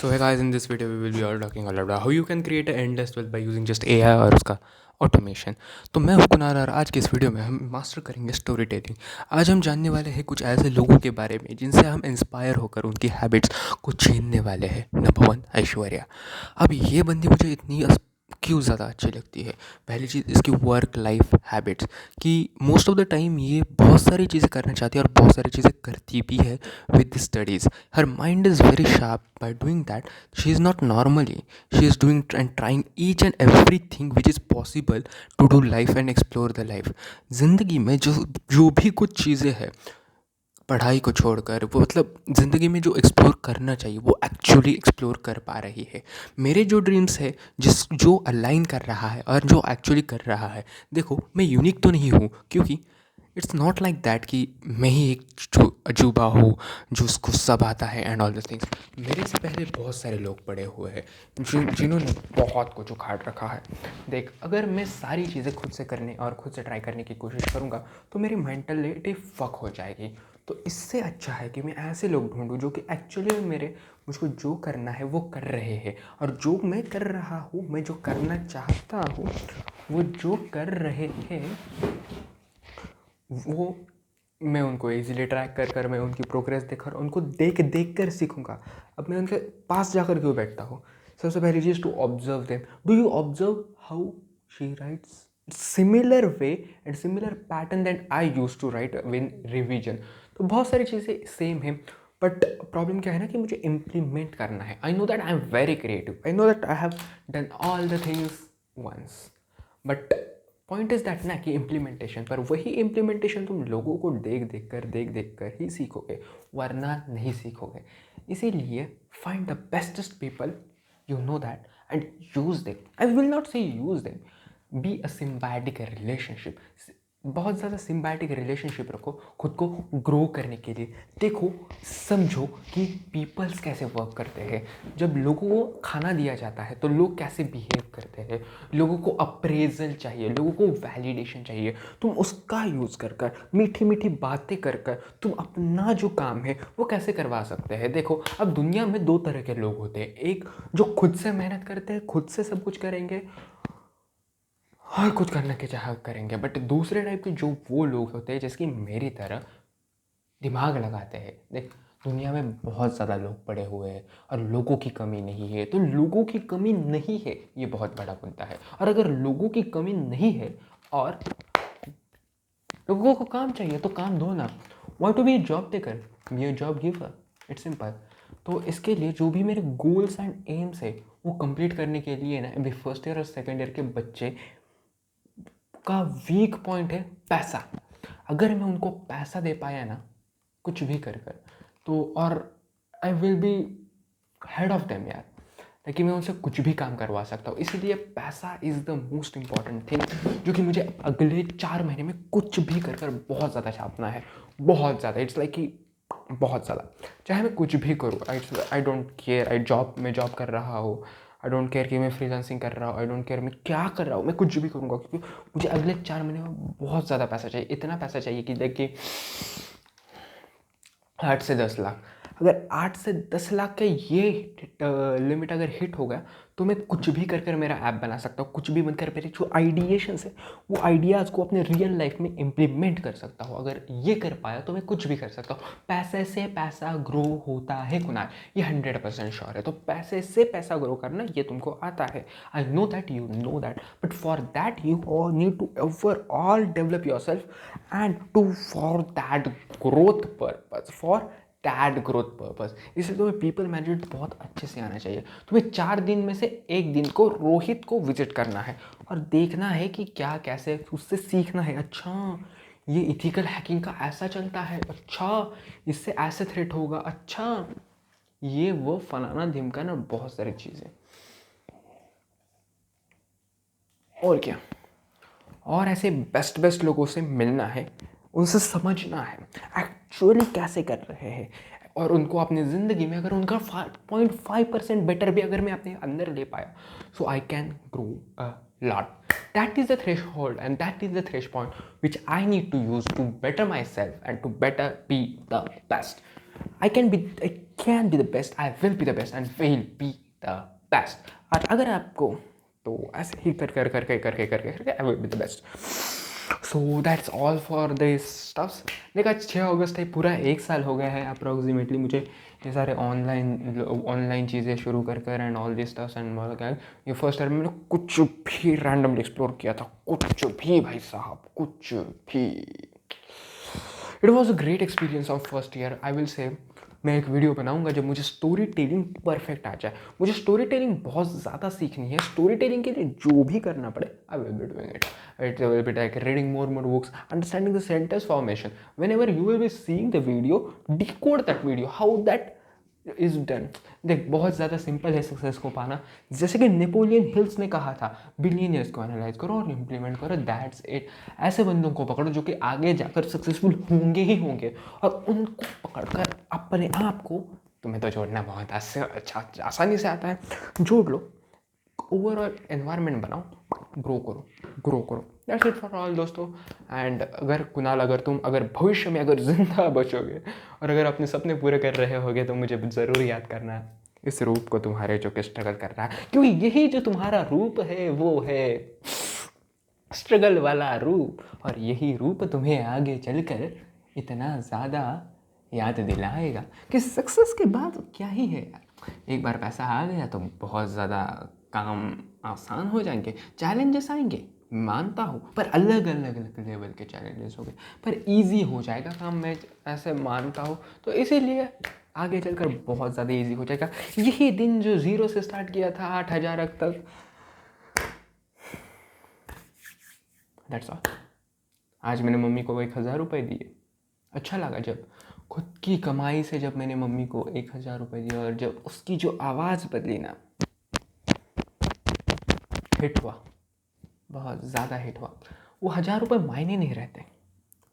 So hey guys, in this video we will be all talking all about how you can create an endless wealth by using just AI और उसका automation. तो मैं हूं कुनाल और आज के इस वीडियो में हम मास्टर करेंगे स्टोरी टेलिंग। आज हम जानने वाले हैं कुछ ऐसे लोगों के बारे में जिनसे हम इंस्पायर होकर उनकी हैबिट्स को छीनने वाले हैं। नंबर 1, ऐश्वर्या। अब ये बंदी मुझे इतनी क्यों ज़्यादा अच्छी लगती है। पहली चीज़ इसकी वर्क लाइफ हैबिट्स कि मोस्ट ऑफ द टाइम ये बहुत सारी चीज़ें करना चाहती है और बहुत सारी चीज़ें करती भी है with studies. Her mind is very sharp by doing that. She is not normally, she is doing and trying each and everything which is possible to do life and explore the life. ज़िंदगी में जो जो भी कुछ चीज़ें हैं पढ़ाई को छोड़कर, वो मतलब ज़िंदगी में जो एक्सप्लोर करना चाहिए वो एक्चुअली एक्सप्लोर कर पा रही है। मेरे जो ड्रीम्स है जो अलाइन कर रहा है और जो एक्चुअली कर रहा है, देखो मैं यूनिक तो नहीं हूँ क्योंकि इट्स नॉट लाइक दैट कि मैं ही एक जो अजूबा हूँ जो उसको सब आता है एंड ऑल द थिंग्स। मेरे से पहले बहुत सारे लोग पड़े हुए हैं जिन्होंने बहुत कुछ उखाड़ रखा है। देख, अगर मैं सारी चीज़ें खुद से करने और खुद से ट्राई करने की कोशिश करूँगा तो मेरी मेंटलिटी फक हो जाएगी। तो इससे अच्छा है कि मैं ऐसे लोग ढूंढूं जो कि एक्चुअली मुझको जो करना है वो कर रहे हैं, और जो मैं कर रहा हूँ, मैं जो करना चाहता हूँ वो जो कर रहे हैं वो मैं उनको इजीली ट्रैक कर मैं उनकी प्रोग्रेस देखकर उनको देख कर सीखूंगा। अब मैं उनके पास जाकर क्यों बैठता हूँ? सबसे पहली चीज़, to observe them. Do you observe how she writes similar way and similar pattern than I use to write in revision. तो बहुत सारी चीज़ें सेम हैं, बट प्रॉब्लम क्या है ना कि मुझे इम्प्लीमेंट करना है। I know that I am very creative, I know that I have done all the things once, but point is that ना कि इम्प्लीमेंटेशन पर, वही इम्प्लीमेंटेशन तुम लोगों को देख देख कर ही सीखोगे, वरना नहीं सीखोगे। इसीलिए find the bestest people you know that and use them. I will not say use them, be a symbiotic relationship. बहुत ज़्यादा सिम्बायोटिक रिलेशनशिप रखो खुद को ग्रो करने के लिए। देखो, समझो कि पीपल्स कैसे वर्क करते हैं। जब लोगों को खाना दिया जाता है तो लोग कैसे बिहेव करते हैं। लोगों को अप्रेजल चाहिए, लोगों को वैलिडेशन चाहिए। तुम उसका यूज़ कर मीठी मीठी बातें कर तुम अपना जो काम है वो कैसे करवा सकते हैं। देखो, अब दुनिया में दो तरह के लोग होते हैं। एक जो खुद से मेहनत करते हैं, खुद से सब कुछ करेंगे और कुछ करने के चाह करेंगे, बट दूसरे टाइप के जो वो लोग होते हैं जिसकी मेरी तरह दिमाग लगाते हैं। देख, दुनिया में बहुत ज़्यादा लोग पड़े हुए हैं और लोगों की कमी नहीं है। तो लोगों की कमी नहीं है, ये बहुत बड़ा मुद्दा है। और अगर लोगों की कमी नहीं है और लोगों को काम चाहिए तो काम दो ना। Why to be job taker, be a job giver, it's simple. तो इसके लिए जो भी मेरे गोल्स एंड एम्स है वो कंप्लीट करने के लिए ना, अभी फर्स्ट ईयर और सेकेंड ईयर के बच्चे का वीक पॉइंट है पैसा। अगर मैं उनको पैसा दे पाया ना कुछ भी कर तो, और आई will be head of them यार, ताकि मैं उनसे कुछ भी काम करवा सकता हूँ। इसीलिए पैसा is the most important thing जो कि मुझे अगले 4 महीने में कुछ भी कर बहुत ज़्यादा छापना है। बहुत ज़्यादा, इट्स लाइक कि बहुत ज़्यादा, चाहे मैं कुछ भी करूँ। आई डोंट केयर, मैं जॉब कर रहा हूँ, आई डोंट केयर कि मैं फ्रीलांसिंग कर रहा हूँ, आई डोंट केयर मैं क्या कर रहा हूँ, मैं कुछ भी करूँगा क्योंकि मुझे अगले 4 महीने में बहुत ज़्यादा पैसा चाहिए। इतना पैसा चाहिए कि देखिए 8 से 10 लाख, अगर 8 से 10 लाख का ये लिमिट अगर हिट हो गया तो मैं कुछ भी कर मेरा ऐप बना सकता हूँ। कुछ भी बनकर मेरे जो आइडिएशंस है वो आइडियाज़ को अपने रियल लाइफ में इम्प्लीमेंट कर सकता हूँ। अगर ये कर पाया तो मैं कुछ भी कर सकता हूँ। पैसे से पैसा ग्रो होता है कुनाल, ये 100% श्योर है। तो पैसे से पैसा ग्रो करना ये तुमको आता है। I know that, you know that, but for that you all need to overall develop yourself and to for that growth purpose, for that growth purpose. इसलिए तुम्हें पीपल मैनेजमेंट बहुत अच्छे से आना चाहिए। तुम्हें 4 दिन में से एक दिन को रोहित को विजिट करना है और देखना है कि क्या कैसे, उससे सीखना है। अच्छा, ये इथिकल हैकिंग का ऐसा चलता है, अच्छा इससे ऐसे थ्रेट होगा, अच्छा ये वो फलाना ढिमकाना, बहुत सारी चीज़ें। और क्या, और ऐसे बेस्ट लोगों से मिलना है, उनसे समझना है एक्चुअली कैसे कर रहे हैं, और उनको अपनी ज़िंदगी में अगर उनका 5.5% बेटर भी अगर मैं अपने अंदर ले पाया, so I can grow a lot. That is the threshold and that is the thresh point which I need to use to better myself and to better be the best. I can be the best, I will be the best and will be the best. और अगर आपको तो ऐसे ही करके I will be the best. So that's all for this stuffs. देखा 6 अगस्त है, पूरा 1 साल हो गया है अप्रॉक्सीमेटली मुझे ये सारे ऑनलाइन चीज़ें शुरू कर and all this stuffs and all क्या। ये फर्स्ट टाइम मैंने कुछ भी रैंडमली एक्सप्लोर किया था, कुछ भी भाई साहब, कुछ भी। It was a great experience of first year, I will say. मैं एक वीडियो बनाऊंगा जब मुझे स्टोरी टेलिंग परफेक्ट आ जाए। मुझे स्टोरी टेलिंग बहुत ज़्यादा सीखनी है। स्टोरी टेलिंग के लिए जो भी करना पड़े, आई will be doing it. It will be like reading more books, understanding the sentence formation. Whenever you will be seeing the video, decode that video, how that is done. देख, बहुत ज़्यादा simple है सक्सेस को पाना। जैसे कि Napoleon hills ने कहा था, बिलियनियर्स को एनालाइज करो और इम्प्लीमेंट करो, दैट्स इट। ऐसे बंदों को पकड़ो जो कि आगे जाकर सक्सेसफुल होंगे ही होंगे, और उनको पकड़कर अपने आप को, तुम्हें तो जोड़ना बहुत आसानी से आता है, जोड़ लो। ओवरऑल एनवायरनमेंट बनाओ, ग्रो करो। दैट्स इट फॉर ऑल दोस्तों। एंड अगर कुणाल, अगर भविष्य में अगर जिंदा बचोगे और अगर अपने सपने पूरे कर रहे होगे तो मुझे ज़रूर याद करना इस रूप को तुम्हारे जो कि स्ट्रगल कर रहा है, क्योंकि यही जो तुम्हारा रूप है वो है स्ट्रगल वाला रूप, और यही रूप तुम्हें आगे चलकर इतना ज़्यादा याद दिलाएगा कि सक्सेस के बाद क्या ही है यार। एक बार पैसा आ गया तो बहुत ज़्यादा काम आसान हो जाएंगे, चैलेंजेस आएंगे, मानता हूँ, पर अलग अलग लेवल के चैलेंजेस होंगे, पर इजी हो जाएगा काम, मैं ऐसे मानता हूँ। तो इसीलिए आगे चलकर बहुत ज़्यादा इजी हो जाएगा। यही दिन जो 0 से स्टार्ट किया था 8,000 तक, दैट्स ऑल। आज मैंने मम्मी को 1,000 रुपये दिए, अच्छा लगा जब खुद की कमाई से जब मैंने मम्मी को 1,000 रुपये दिए, और जब उसकी जो आवाज़ बदली ना, हिट हुआ, बहुत ज़्यादा हिट हुआ। वो 1,000 रुपये मायने नहीं रहते,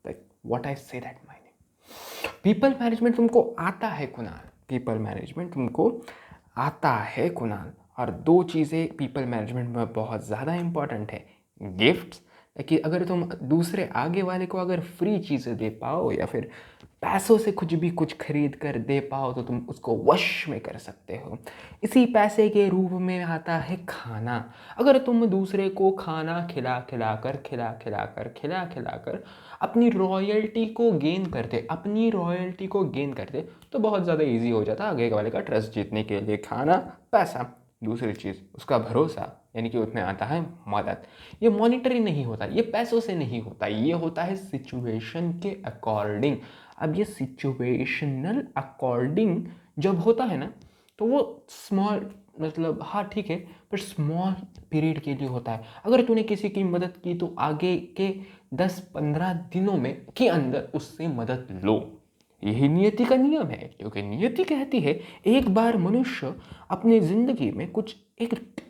like what I say that मायने। पीपल मैनेजमेंट तुमको आता है कुणाल, पीपल मैनेजमेंट तुमको आता है कुणाल। और 2 चीज़ें पीपल मैनेजमेंट में बहुत ज़्यादा इंपॉर्टेंट है, गिफ्ट्स, कि अगर तुम दूसरे आगे वाले को अगर फ्री चीज़ें दे पाओ या फिर पैसों से कुछ खरीद कर दे पाओ तो तुम उसको वश में कर सकते हो। इसी पैसे के रूप में आता है खाना। अगर तुम दूसरे को खाना खिला कर अपनी रॉयल्टी को गेन करते तो बहुत ज़्यादा इजी हो जाता आगे वाले का ट्रस्ट जीतने के लिए। खाना, पैसा, दूसरी चीज़ उसका भरोसा, यानी कि उसमें आता है मदद। ये मॉनिटरी नहीं होता, ये पैसों से नहीं होता, ये होता है सिचुएशन के अकॉर्डिंग। अब ये सिचुएशनल अकॉर्डिंग जब होता है ना, तो वो स्मॉल, मतलब हाँ ठीक है, पर स्मॉल पीरियड के लिए होता है। अगर तूने किसी की मदद की तो आगे के 10-15 दिनों में के अंदर उससे मदद लो। यही नियति का नियम है, क्योंकि नियति कहती है एक बार मनुष्य अपनी ज़िंदगी में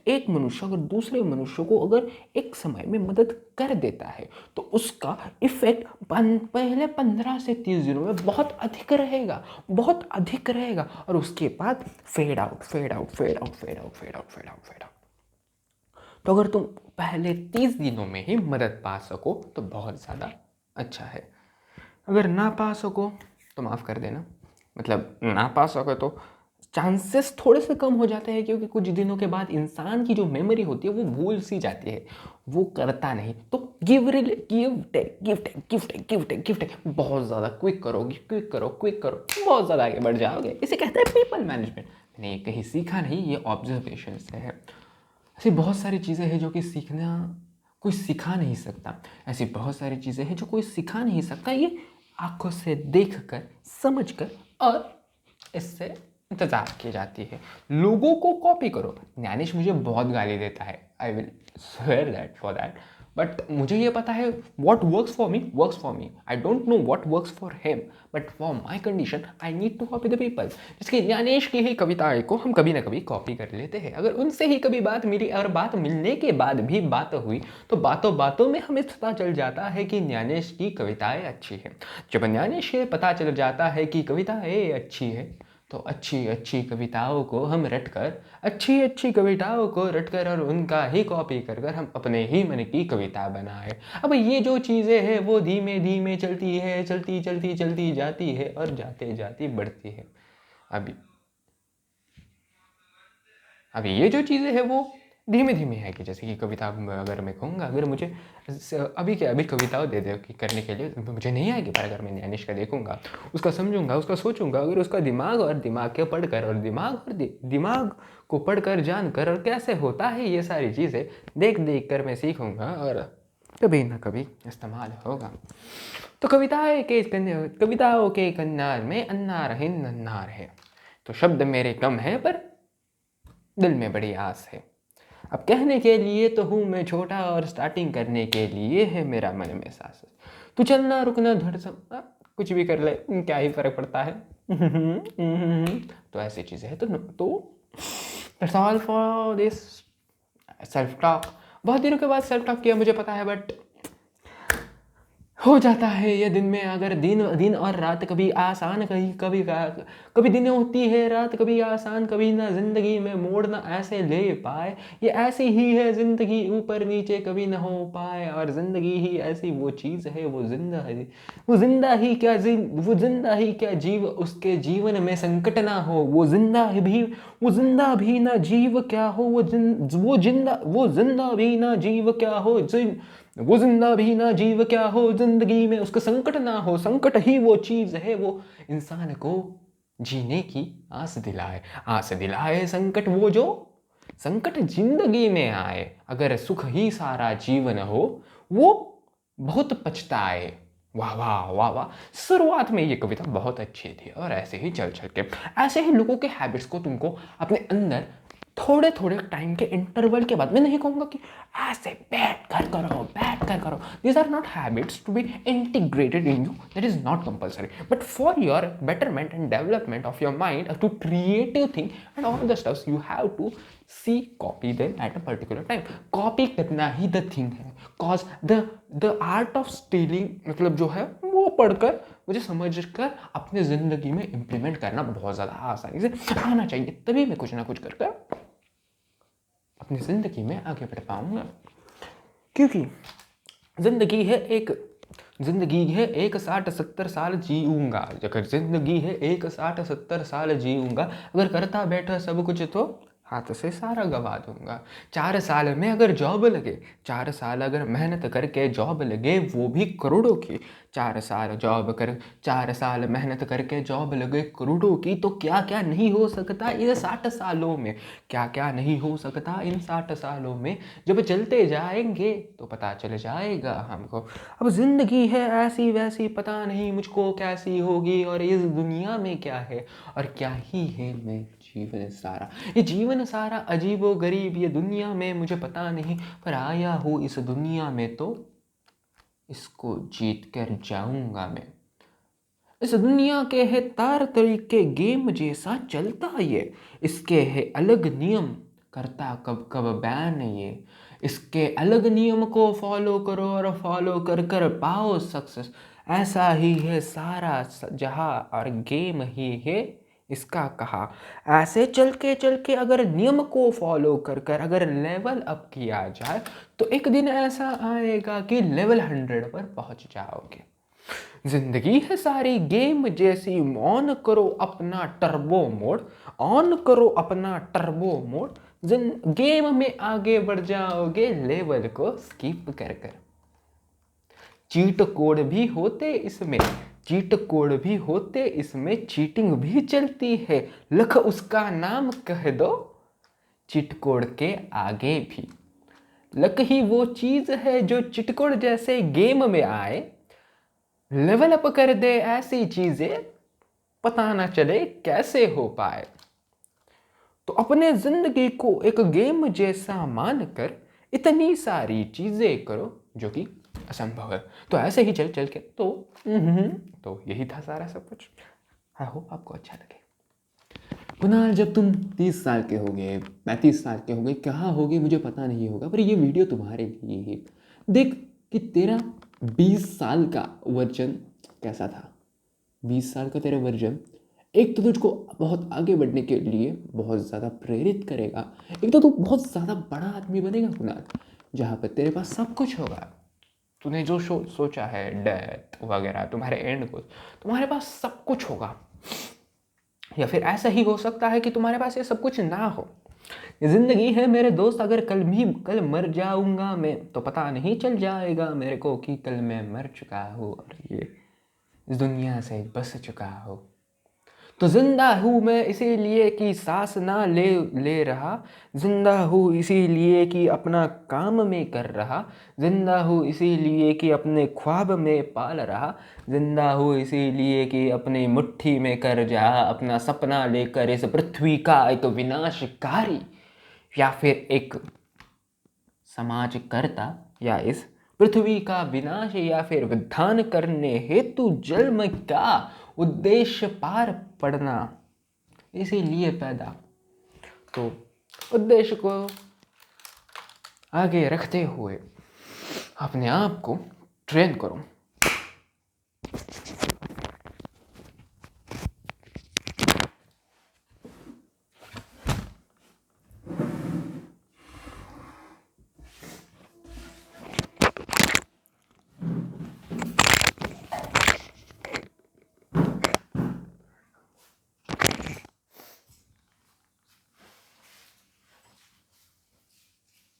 एक मनुष्य अगर दूसरे मनुष्य को अगर एक समय में मदद कर देता है तो उसका इफेक्ट पहले 15 से 30 दिनों में बहुत अधिक रहेगा, और उसके बाद फेड आउट। तो अगर तुम पहले 30 दिनों में ही मदद पा सको तो बहुत ज़्यादा अच्छा है। अगर ना पा सको तो माफ़ कर देना, मतलब ना पा सको तो चांसेस थोड़े से कम हो जाते हैं, क्योंकि कुछ दिनों के बाद इंसान की जो मेमोरी होती है वो भूल सी जाती है, वो करता नहीं। तो गिफ्ट बहुत ज़्यादा क्विक करो, बहुत ज़्यादा आगे बढ़ जाओगे। इसे कहते हैं पीपल मैनेजमेंट। मैंने ये कहीं सीखा नहीं, ये ऑब्जर्वेशन से है। ऐसी बहुत सारी चीज़ें हैं जो कि कोई सिखा नहीं सकता, ऐसी बहुत सारी चीज़ें हैं जो कोई सिखा नहीं सकता। ये आंखों से देखकर, समझकर और इससे इंतज़ार की जाती है। लोगों को कॉपी करो। ज्ञानेश मुझे बहुत गाली देता है, I will swear that for that, but मुझे ये पता है what works for me. I don't know what works for him, but for my condition I need to copy the people. जिसके ज्ञानेश की ही कविताएं को हम कभी ना कभी कॉपी कर लेते हैं। अगर उनसे ही कभी बात मिली और बात मिलने के बाद भी बात हुई तो बातों में हमें पता चल जाता है कि ज्ञानेश की कविताएं अच्छी हैं। जब ज्ञानेश से पता चल जाता है कि कविताएं अच्छी है तो अच्छी अच्छी कविताओं को हम रटकर, अच्छी अच्छी कविताओं को रटकर और उनका ही कॉपी कर कर हम अपने ही मन की कविता बनाए। अब ये जो चीज़ें हैं वो धीमे धीमे चलती है, चलती चलती चलती जाती है और जाते जाती बढ़ती है। अभी अभी ये जो चीज़ें हैं वो धीमे धीमे है कि जैसे कि कविता अगर मैं कहूँगा, अगर मुझे अभी क्या अभी कविताओं दे दो कि करने के लिए मुझे नहीं आएगी, पर अगर मैं न्यायाधीश का देखूंगा, उसका समझूंगा, उसका सोचूंगा, अगर उसका दिमाग के पढ़कर और दिमाग को पढ़कर जानकर और कैसे होता है ये सारी चीज़ें देख देख कर मैं सीखूंगा और कभी ना कभी इस्तेमाल होगा। तो कविताओं के कन्नार में अन्नार है नन्नार है। तो शब्द मेरे कम है पर दिल में बड़ी आस है। अब कहने के लिए तो हूँ मैं छोटा और स्टार्टिंग करने के लिए है मेरा मन में सांस। तू चलना रुकना कुछ भी कर ले, क्या ही फर्क पड़ता है। तो ऐसी चीज़ें हैं। तो that's all for this self talk. बहुत दिनों के बाद सेल्फ टॉक किया मुझे पता है, बट हो जाता है ये दिन में। अगर दिन और रात कभी आसान कभी दिन होती है रात, कभी आसान, कभी ना जिंदगी में मोड़ ना ऐसे ले पाए। ये ऐसी ही है जिंदगी, ऊपर नीचे कभी ना हो पाए। और जिंदगी ही ऐसी वो चीज़ है, वो जिंदा है, वो जिंदा ही क्या जीव, उसके जीवन में संकट ना हो। वो जिंदा भी ना जीव क्या हो, वो जिंदा भी ना जीव क्या हो, वो जिंदा भी ना जीव क्या हो, जिंदगी में उसका संकट ना हो। संकट ही वो चीज है वो इंसान को जीने की आस दिलाए। संकट जिंदगी में आए, अगर सुख ही सारा जीवन हो, वो बहुत पछताए। वाह वाह वाह वाह। शुरुआत में ये कविता बहुत अच्छी थी और ऐसे ही चल चल के ऐसे ही लोगों के हैबिट्स को तुमको अपने अंदर थोड़े थोड़े टाइम के इंटरवल के बाद, मैं नहीं कहूँगा कि ऐसे बैठ कर करो। These are not habits to be integrated in you, that is not compulsory, but for your betterment and development of your mind to creative thing and all the stuffs you have to copy them at a particular time. कॉपी करना ही the thing है, cause the art of stealing मतलब जो है वो पढ़कर मुझे समझ कर अपने ज़िंदगी में इम्प्लीमेंट करना बहुत ज़्यादा आसानी से आना चाहिए, तभी मैं कुछ ना कुछ करके अपनी ज़िंदगी में आगे बढ़ पाऊंगा। क्योंकि ज़िंदगी है एक 60-70 साल जीऊँगा। अगर ज़िंदगी है एक 60-70 साल जीऊँगा, अगर करता बैठा सब कुछ तो हाथ से सारा गवा दूंगा। 4 साल में अगर जॉब लगे, 4 साल अगर मेहनत करके जॉब लगे, वो भी करोड़ों की, 4 साल मेहनत करके जॉब लगे करोड़ों की, तो क्या क्या नहीं हो सकता इन 60 सालों में, क्या क्या नहीं हो सकता इन 60 सालों में। जब चलते जाएंगे तो पता चल जाएगा हमको। अब जिंदगी है ऐसी वैसी, पता नहीं मुझको कैसी होगी, और इस दुनिया में क्या है और क्या ही है मैं जीवन सारा अजीबो गरीब, ये दुनिया में मुझे पता नहीं, पर आया हूँ इस दुनिया में तो इसको जीत कर जाऊंगा मैं। इस दुनिया के है तार तरीके, गेम जैसा चलता ये, इसके है अलग नियम, करता कब कब बैन ये। इसके अलग नियम को फॉलो करो और फॉलो कर कर पाओ सक्सेस। ऐसा ही है सारा जहां और गेम ही है इसका कहा। ऐसे चल के अगर नियम को फॉलो कर कर अगर लेवल अप किया जाए, तो एक दिन ऐसा आएगा कि लेवल 100 पर पहुंच जाओगे। जिंदगी है सारी गेम जैसी, ऑन करो अपना टर्बो मोड, ऑन करो अपना टर्बो मोड, गेम में आगे बढ़ जाओगे लेवल को स्किप कर कर। चीट कोड भी होते इसमें, चीटिंग भी चलती है, लख उसका नाम कह दो चीट कोड के आगे भी। लक ही वो चीज है जो चिटकोड जैसे गेम में आए, लेवल अप कर दे ऐसी चीजें पता ना चले कैसे हो पाए। तो अपने जिंदगी को एक गेम जैसा मानकर इतनी सारी चीजें करो जो कि असंभव है। तो ऐसे ही चल के तो यही था सारा सब कुछ। आई होप आपको अच्छा लगे। कुणाल, जब तुम 30 साल के होगे, 35 साल के होगे, कहाँ होगे मुझे पता नहीं होगा, पर ये वीडियो तुम्हारे लिए है। देख कि तेरा 20 साल का वर्जन कैसा था। 20 साल का तेरा वर्जन एक तो तुझको बहुत आगे बढ़ने के लिए बहुत ज़्यादा प्रेरित करेगा, एक तो तू बहुत ज़्यादा बड़ा आदमी बनेगा कुणाल, जहाँ पर तेरे पास सब कुछ होगा। तूने जो सोचा है, डेथ वगैरह, तुम्हारे एंड को, तुम्हारे पास सब कुछ होगा। या फिर ऐसा ही हो सकता है कि तुम्हारे पास ये सब कुछ ना हो। जिंदगी है मेरे दोस्त, अगर कल मर जाऊंगा मैं तो पता नहीं चल जाएगा मेरे को कि कल मैं मर चुका हूँ और ये इस दुनिया से बस चुका हूँ। तो जिंदा हूँ मैं इसीलिए कि सांस ना ले ले रहा, जिंदा हूँ इसीलिए कि अपना काम में कर रहा, जिंदा हूँ इसीलिए कि अपने ख्वाब में पाल रहा, जिंदा हूँ इसीलिए कि अपनी मुट्ठी में कर जा अपना सपना लेकर इस पृथ्वी का एक विनाशकारी या फिर एक समाजकर्ता या इस पृथ्वी का विनाश या फिर विधान करने हेतु जन्म का उद्देश्य पार पड़ना, इसीलिए पैदा। तो उद्देश्य को आगे रखते हुए अपने आप को ट्रेन करो।